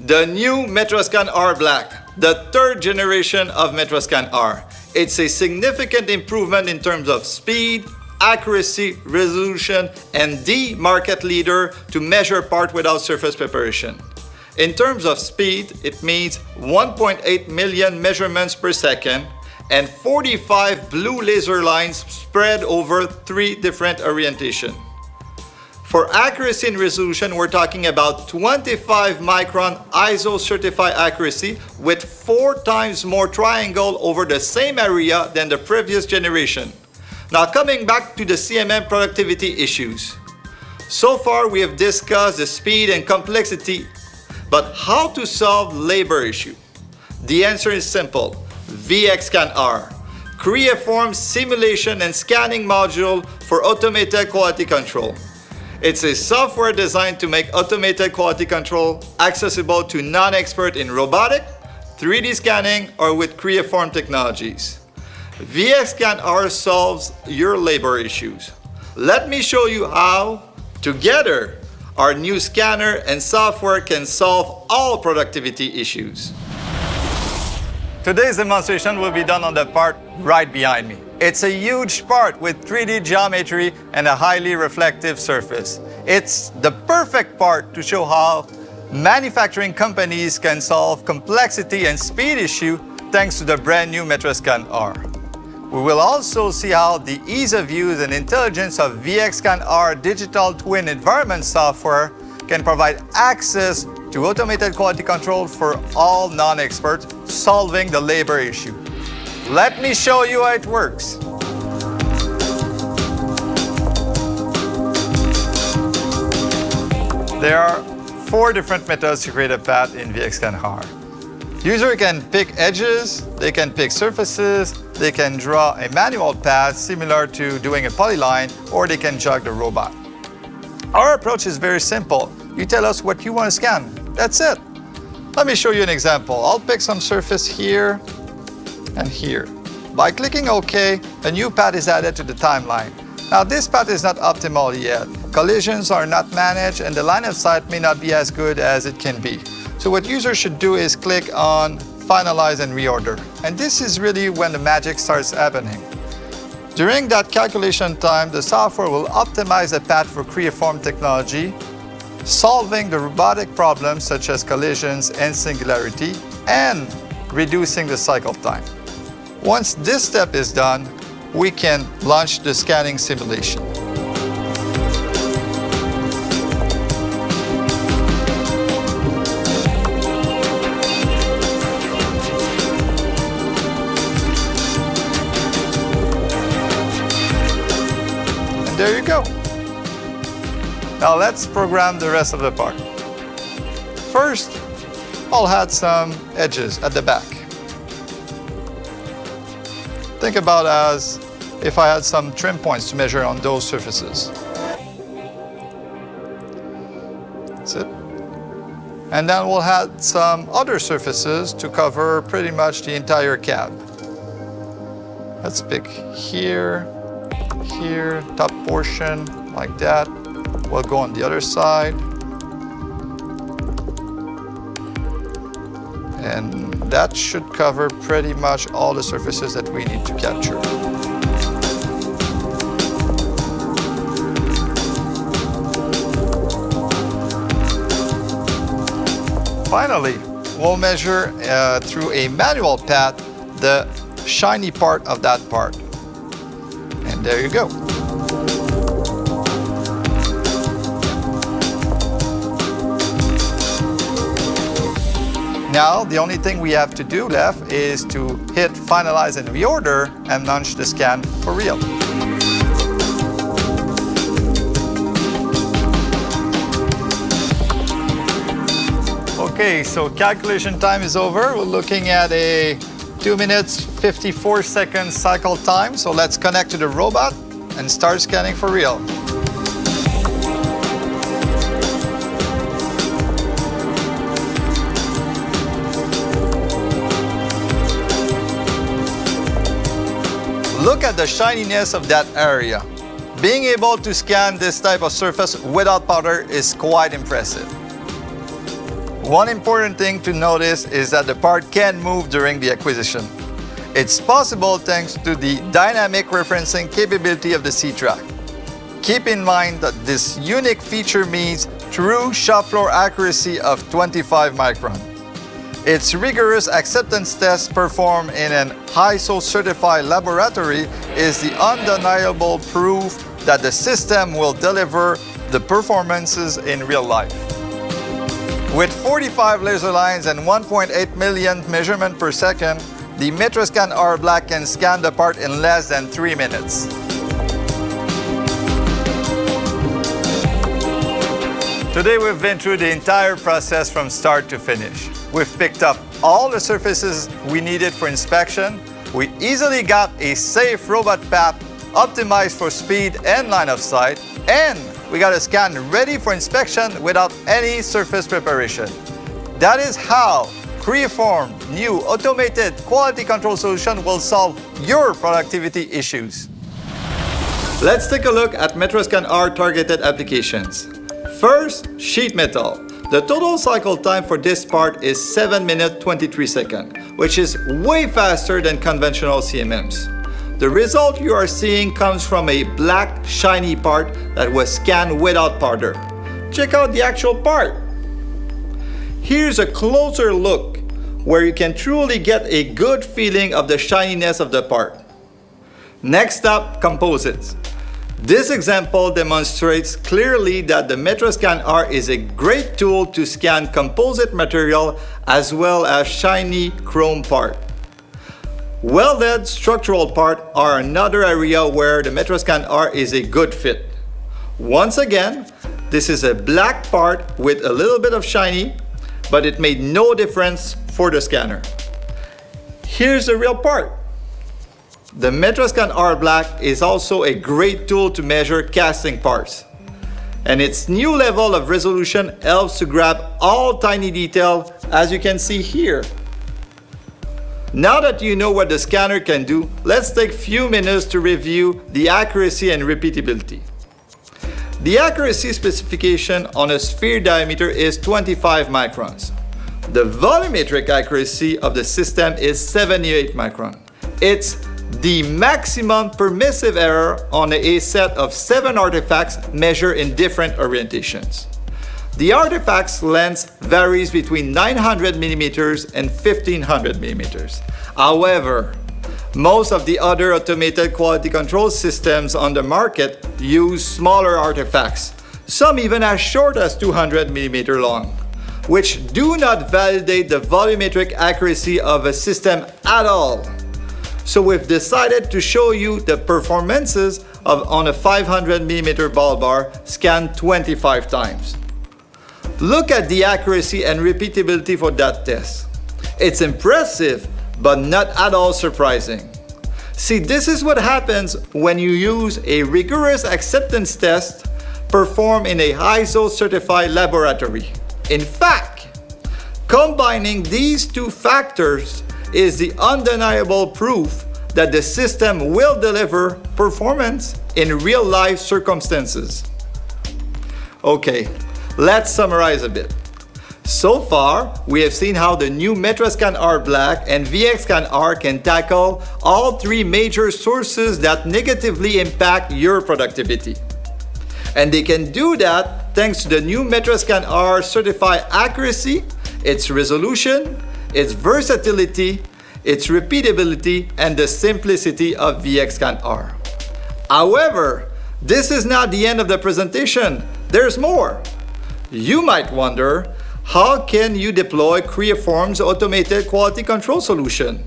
The new MetraSCAN-R Black, the third generation of MetraSCAN-R. It's a significant improvement in terms of speed, accuracy, resolution, and the market leader to measure part without surface preparation. In terms of speed, it means 1.8 million measurements per second and 45 blue laser lines spread over 3 different orientations. For accuracy and resolution, we're talking about 25 micron ISO certified accuracy with 4 times more triangle over the same area than the previous generation. Now coming back to the CMM productivity issues. So far we have discussed the speed and complexity, but how to solve labor issue? The answer is simple. VXscan-R, CREAFORM simulation and scanning module for automated quality control. It's a software designed to make automated quality control accessible to non-experts in robotic, 3D scanning, or with CREAFORM technologies. VXscan-R solves your labor issues. Let me show you how, together, our new scanner and software can solve all productivity issues. Today's demonstration will be done on the part right behind me. It's a huge part with 3D geometry and a highly reflective surface. It's the perfect part to show how manufacturing companies can solve complexity and speed issue thanks to the brand new MetraSCAN-R. We will also see how the ease of use and intelligence of VXscan-R digital twin environment software can provide access to automated quality control for all non-experts, solving the labor issue. Let me show you how it works. There are 4 different methods to create a path in VXscan-R. User can pick edges, they can pick surfaces, they can draw a manual path similar to doing a polyline, or they can jog the robot. Our approach is very simple. You tell us what you want to scan. That's it. Let me show you an example. I'll pick some surface here and here. By clicking OK, a new path is added to the timeline. Now this path is not optimal yet. Collisions are not managed and the line of sight may not be as good as it can be. So what users should do is click on Finalize and Reorder. And this is really when the magic starts happening. During that calculation time, the software will optimize the path for CREAFORM technology, solving the robotic problems such as collisions and singularity, and reducing the cycle time. Once this step is done, we can launch the scanning simulation. And there you go. Now let's program the rest of the part. First, I'll add some edges at the back. Think about as if I had some trim points to measure on those surfaces. That's it. And then we'll add some other surfaces to cover pretty much the entire cab. Let's pick here, here, top portion, like that. We'll go on the other side. And that should cover pretty much all the surfaces that we need to capture. Finally, we'll measure through a manual path the shiny part of that part. And there you go. Now, the only thing we have to do left is to hit Finalize and Reorder and launch the scan for real. Okay, so calculation time is over. We're looking at a 2 minutes, 54 seconds cycle time. So let's connect to the robot and start scanning for real. Look at the shininess of that area. Being able to scan this type of surface without powder is quite impressive. One important thing to notice is that the part can move during the acquisition. It's possible thanks to the dynamic referencing capability of the C-Track. Keep in mind that this unique feature means true shop floor accuracy of 25 micron. Its rigorous acceptance test performed in an ISO certified laboratory is the undeniable proof that the system will deliver the performances in real life. With 45 laser lines and 1.8 million measurements per second, the MetraSCAN-R Black can scan the part in less than 3 minutes. Today we've been through the entire process from start to finish. We've picked up all the surfaces we needed for inspection. We easily got a safe robot path optimized for speed and line of sight, and we got a scan ready for inspection without any surface preparation. That is how CREAFORM new automated quality control solution will solve your productivity issues. Let's take a look at MetraSCAN-R targeted applications. First, sheet metal. The total cycle time for this part is 7 minutes 23 seconds, which is way faster than conventional CMMs. The result you are seeing comes from a black, shiny part that was scanned without powder. Check out the actual part. Here's a closer look where you can truly get a good feeling of the shininess of the part. Next up, composites. This example demonstrates clearly that the MetraSCAN-R is a great tool to scan composite material as well as shiny chrome part. Welded structural parts are another area where the MetraSCAN-R is a good fit. Once again, this is a black part with a little bit of shiny, but it made no difference for the scanner. Here's the real part. The MetraSCAN-R Black is also a great tool to measure casting parts. And its new level of resolution helps to grab all tiny detail, as you can see here. Now that you know what the scanner can do, let's take a few minutes to review the accuracy and repeatability. The accuracy specification on a sphere diameter is 25 microns. The volumetric accuracy of the system is 78 microns. It's the maximum permissive error on a set of 7 artifacts measured in different orientations. The artifact's length varies between 900 millimeters and 1500 millimeters. However, most of the other automated quality control systems on the market use smaller artifacts, some even as short as 200 millimeters long, which do not validate the volumetric accuracy of a system at all. So we've decided to show you the performances on a 500 millimeter ball bar scanned 25 times. Look at the accuracy and repeatability for that test. It's impressive, but not at all surprising. See, this is what happens when you use a rigorous acceptance test performed in a ISO certified laboratory. In fact, combining these two factors is the undeniable proof that the system will deliver performance in real life circumstances. Okay, let's summarize a bit. So far, we have seen how the new MetraSCAN-R Black and VXscan-R can tackle all 3 major sources that negatively impact your productivity. And they can do that thanks to the new MetraSCAN-R certified accuracy, its resolution, its versatility, its repeatability, and the simplicity of VXscan-R. However, this is not the end of the presentation. There's more. You might wonder, how can you deploy CREAFORM's automated quality control solution?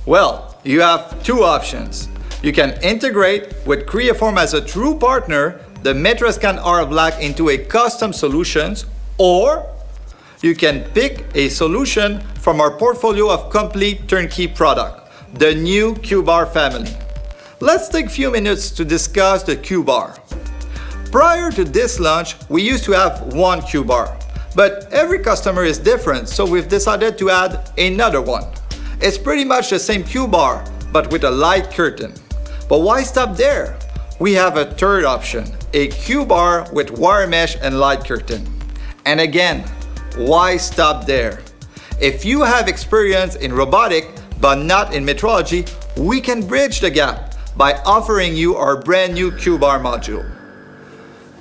Well, you have 2 options. You can integrate with CREAFORM as a true partner the MetraSCAN-R Black into a custom solutions, or you can pick a solution from our portfolio of complete turnkey product, the new Q-Bar family. Let's take a few minutes to discuss the Q-Bar. Prior to this launch, we used to have one Q-Bar, but every customer is different, so we've decided to add another one. It's pretty much the same Q-Bar, but with a light curtain. But why stop there? We have a third option, a Q-Bar with wire mesh and light curtain. And again, why stop there? If you have experience in robotic but not in metrology, we can bridge the gap by offering you our brand new CubeR module.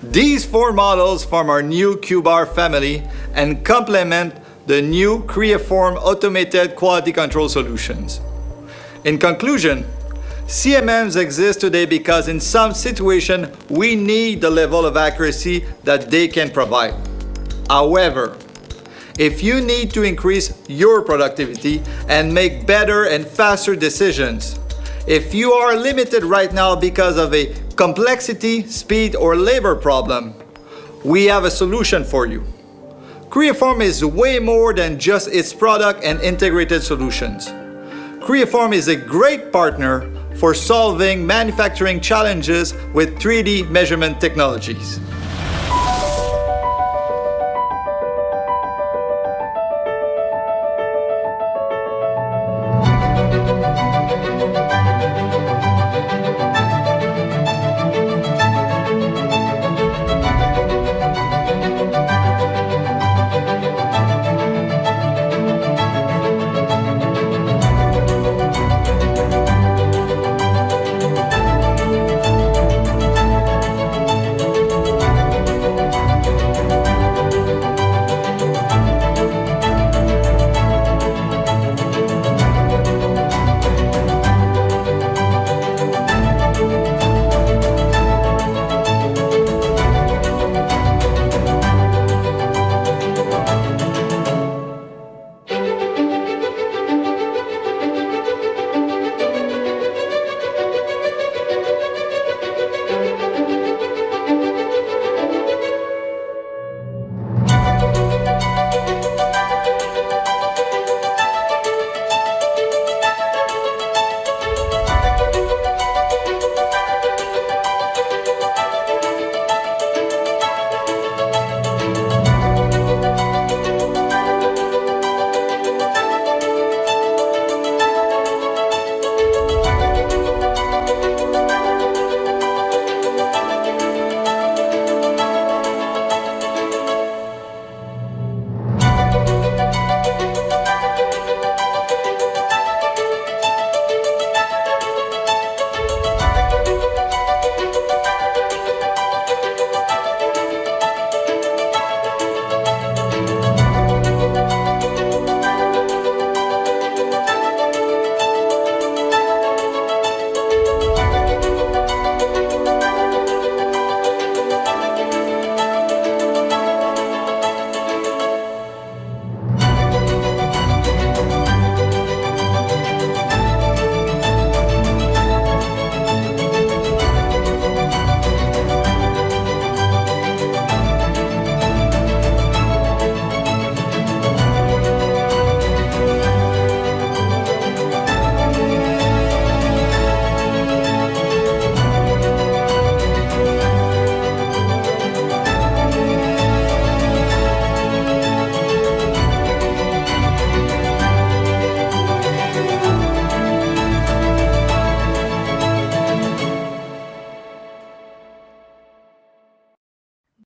These 4 models form our new CubeR family and complement the new CREAFORM automated quality control solutions. In conclusion, CMMs exist today because in some situations we need the level of accuracy that they can provide. However, if you need to increase your productivity and make better and faster decisions, if you are limited right now because of a complexity, speed, or labor problem, we have a solution for you. CREAFORM is way more than just its product and integrated solutions. CREAFORM is a great partner for solving manufacturing challenges with 3D measurement technologies.